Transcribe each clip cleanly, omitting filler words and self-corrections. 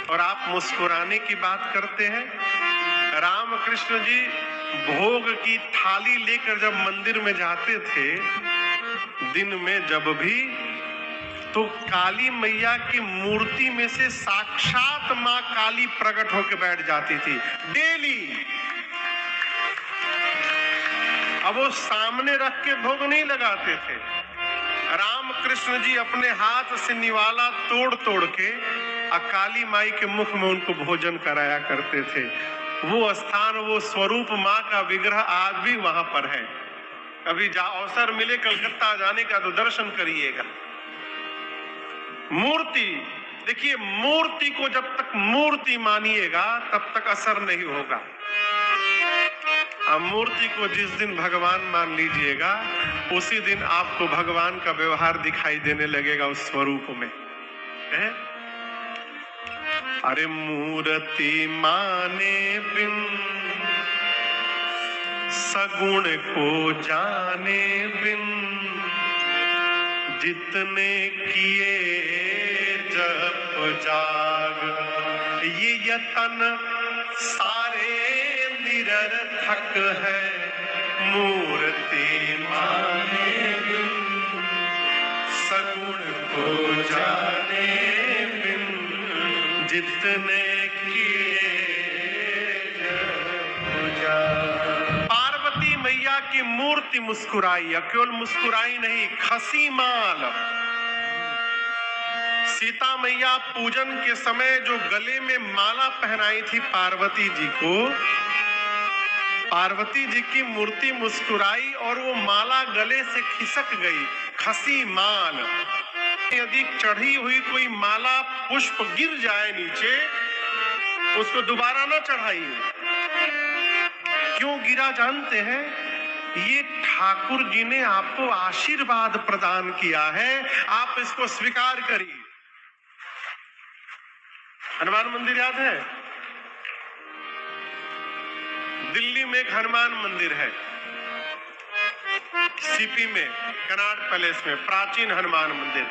और आप मुस्कुराने की बात करते हैं। रामकृष्ण जी भोग की थाली लेकर जब मंदिर में जाते थे दिन में जब भी, तो काली मैया की मूर्ति में से साक्षात मां काली प्रकट होकर बैठ जाती थी डेली। अब वो सामने रख के भोग नहीं लगाते थे। रामकृष्ण जी अपने हाथ से निवाला तोड़ तोड़ के काली माई के मुख में उनको भोजन कराया करते थे। वो स्थान, वो स्वरूप मां का विग्रह आज भी वहां पर है। कभी अवसर मिले कलकत्ता जाने का तो दर्शन करिएगा। मूर्ति, देखिए मूर्ति को जब तक मूर्ति मानिएगा तब तक असर नहीं होगा। मूर्ति को जिस दिन भगवान मान लीजिएगा उसी दिन आपको भगवान का व्यवहार दिखाई देने लगेगा उस स्वरूप में है? अरे मूर्ति माने बिन सगुण को जाने बिन, जितने किए जप जाग, ये यतन सारे निरर्थक है। मूर्ति माने बिन सगुण को जाने बिन, जितने किए जप जाग। पार्वती मैया की मूर्ति मुस्कुराई, केवल मुस्कुराई नहीं, खसी माल। सीता मैया पूजन के समय जो गले में माला पहनाई थी पार्वती जी को, पार्वती जी की मूर्ति मुस्कुराई और वो माला गले से खिसक गई। खसी माल, यदि चढ़ी हुई कोई माला पुष्प गिर जाए नीचे, उसको दोबारा ना चढ़ाइए। क्यों गिरा जानते हैं? ये ठाकुर जी ने आपको आशीर्वाद प्रदान किया है, आप इसको स्वीकार करिए। हनुमान मंदिर याद है? दिल्ली में एक हनुमान मंदिर है, सीपी में, कनाट पैलेस में, प्राचीन हनुमान मंदिर।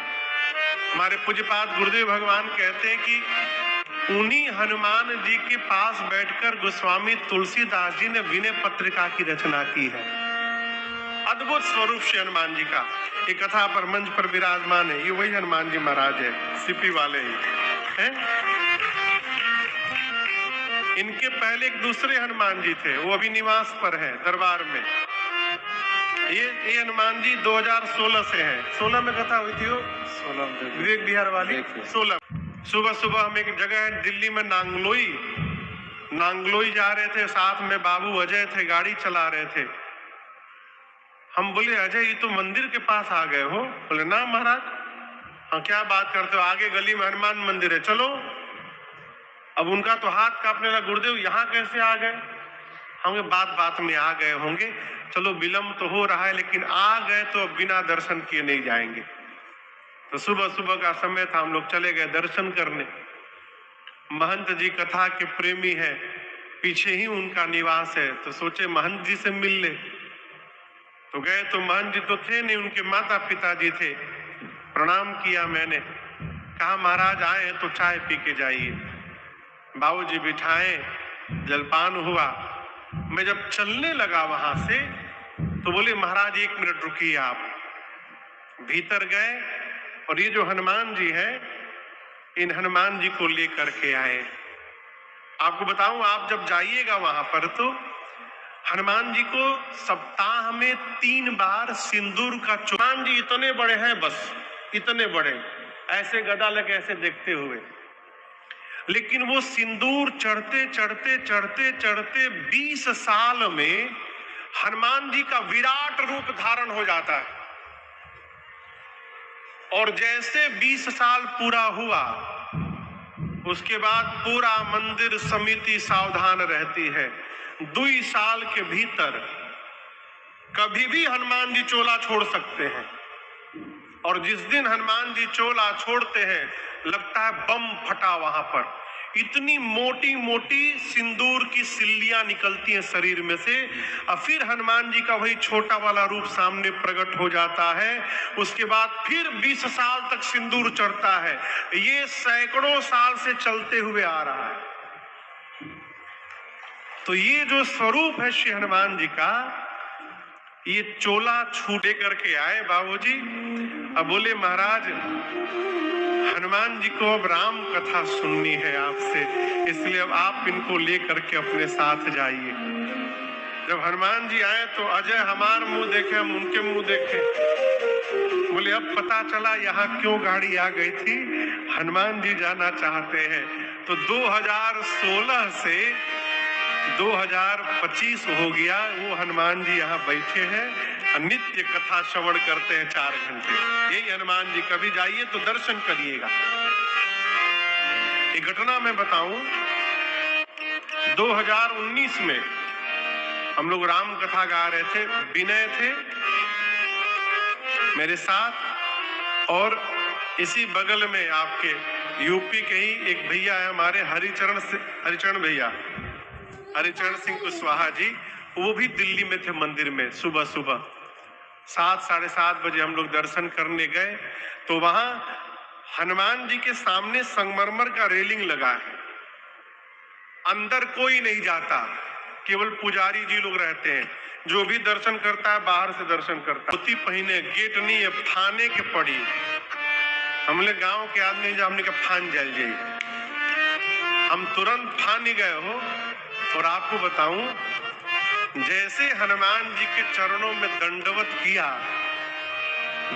हमारे पूज्यपाद गुरुदेव भगवान कहते हैं कि उन्हीं हनुमान जी के पास बैठकर गोस्वामी तुलसीदास जी ने विनय पत्रिका की रचना की है। अद्भुत स्वरूप से हनुमान जी का एक कथा पर मंच पर विराजमान है। ये वही हनुमान जी महाराज है, सीपी वाले ही हैं। इनके पहले एक दूसरे हनुमान जी थे, वो अभी निवास पर है दरबार में। ये हनुमान जी 2016 से है। 16 में कथा हुई थी वो, 16 विवेक विहार वाली। 16 सुबह सुबह हम एक जगह है दिल्ली में, नांगलोई जा रहे थे, साथ में बाबू अजय थे, गाड़ी चला रहे थे। हम बोले अजय ये तो मंदिर के पास आ गए हो? बोले ना महाराज। हाँ क्या बात करते हो, आगे गली में हनुमान मंदिर है, चलो। अब उनका तो हाथ कांपने लगा, गुरुदेव यहाँ कैसे आ गए? हम बात बात में आ गए होंगे, चलो विलम्ब तो हो रहा है लेकिन आ गए तो बिना दर्शन किए नहीं जाएंगे। तो सुबह सुबह का समय था, हम लोग चले गए दर्शन करने। महंत जी कथा के प्रेमी है, पीछे ही उनका निवास है, तो सोचे महंत जी से मिल ले। तो गए तो महंत जी तो थे नहीं, उनके माता पिता जी थे। प्रणाम किया मैंने, कहा महाराज आए तो चाय पी के जाइए। बाबूजी बिठाए, जलपान हुआ। मैं जब चलने लगा वहां से तो बोले महाराज 1 मिनट रुकिए आप। भीतर गए और ये जो हनुमान जी है, इन हनुमान जी को लेकर के आए। आपको बताऊं, आप जब जाइएगा वहां पर तो हनुमान जी को सप्ताह में 3 बार सिंदूर का हनुमान जी इतने बड़े हैं, बस इतने बड़े, ऐसे गदा लगे ऐसे देखते हुए, लेकिन वो सिंदूर चढ़ते चढ़ते चढ़ते चढ़ते 20 साल में हनुमान जी का विराट रूप धारण हो जाता है। और जैसे 20 साल पूरा हुआ उसके बाद पूरा मंदिर समिति सावधान रहती है, 2 साल के भीतर कभी भी हनुमान जी चोला छोड़ सकते हैं। और जिस दिन हनुमान जी चोला छोड़ते हैं लगता है बम फटा वहां पर, इतनी मोटी मोटी सिंदूर की सिल्लियां निकलती हैं शरीर में से, और फिर हनुमान जी का वही छोटा वाला रूप सामने प्रकट हो जाता है। उसके बाद फिर 20 साल तक सिंदूर चढ़ता है। ये सैकड़ों साल से चलते हुए आ रहा है। तो ये जो स्वरूप है श्री हनुमान जी का, ये चोला छूटे करके आए बाबूजी। अब बोले महाराज हनुमान जी को अब राम कथा सुननी है आपसे, इसलिए अब आप इनको लेकर के अपने साथ जाइए। जब हनुमान जी आए तो अजय हमार मुंह देखे, हम उनके मुंह देखे। बोले अब पता चला यहाँ क्यों गाड़ी आ गई थी, हनुमान जी जाना चाहते हैं। तो 2016 से 2025 हो गया, वो हनुमान जी यहाँ बैठे हैं, नित्य कथा श्रवण करते हैं 4 घंटे। यही हनुमान जी, कभी जाइए तो दर्शन करिएगा। एक घटना मैं बताऊं, 2019 में हम लोग राम कथा गा रहे थे, विनय थे मेरे साथ, और इसी बगल में आपके यूपी के ही एक भैया है हमारे, हरिचरण भैया, हरिचरण सिंह कुशवाहा जी, वो भी दिल्ली में थे मंदिर में। सुबह सुबह 7 साढ़े 7 बजे हम लोग दर्शन करने गए, तो वहां हनुमान जी के सामने संगमरमर का रेलिंग लगा है, अंदर कोई नहीं जाता, केवल पुजारी जी लोग रहते हैं। जो भी दर्शन करता है बाहर से दर्शन करता है। धोती पहने, गेट नहीं है, फाने के पड़ी। हमने गांव के आदमी जो हमने कहा फान जल जाए, हम तुरंत फान ही गए हो। और आपको बताऊं, जैसे हनुमान जी के चरणों में दंडवत किया,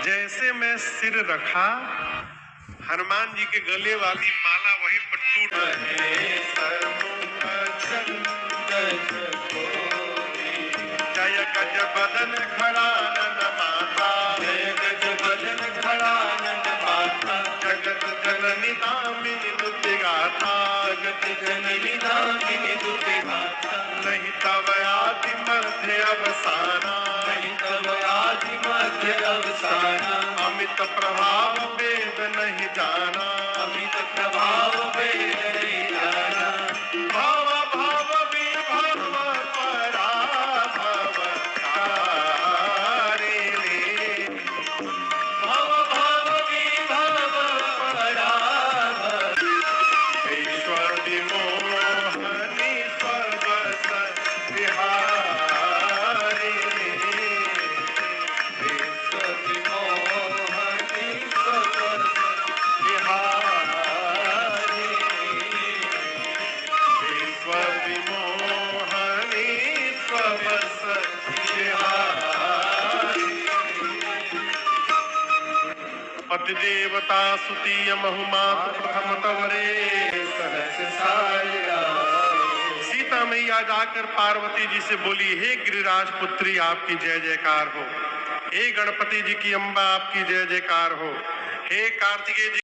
जैसे मैं सिर रखा, हनुमान जी के गले वाली माला वहीं पर टूट रही। जय गज बदन खड़ानन माता, जय गज बदन खड़ानन माता, जगत जननी दामिनी दुति गाथा, जगत जननी दामिनी दुति गाथा। नहीं तब आदि मध्य अवसाना, नहीं तब आदि मध्य अवसाना। अमित प्रभाव वेद नहीं जाना, अमित प्रभाव वेद नहीं जाना। भाव भाव विभव पराभव तारे रे, भाव भाव विभव पराभव। ईश्वर विमोहनी सर्वस विहारी रे, ईश्वर विमोहनी सर्वस विहारी, ईश्वर विमोहनी सर्वस विहारी। पति देवता सुतीय बहुमात प्रथम तवरे सहस साया। सीता मैया जाकर पार्वती जी से बोली, हे गिरिराज पुत्री आपकी जय जयकार हो, हे गणपति जी की अम्बा आपकी जय जयकार हो, हे कार्तिकेय जी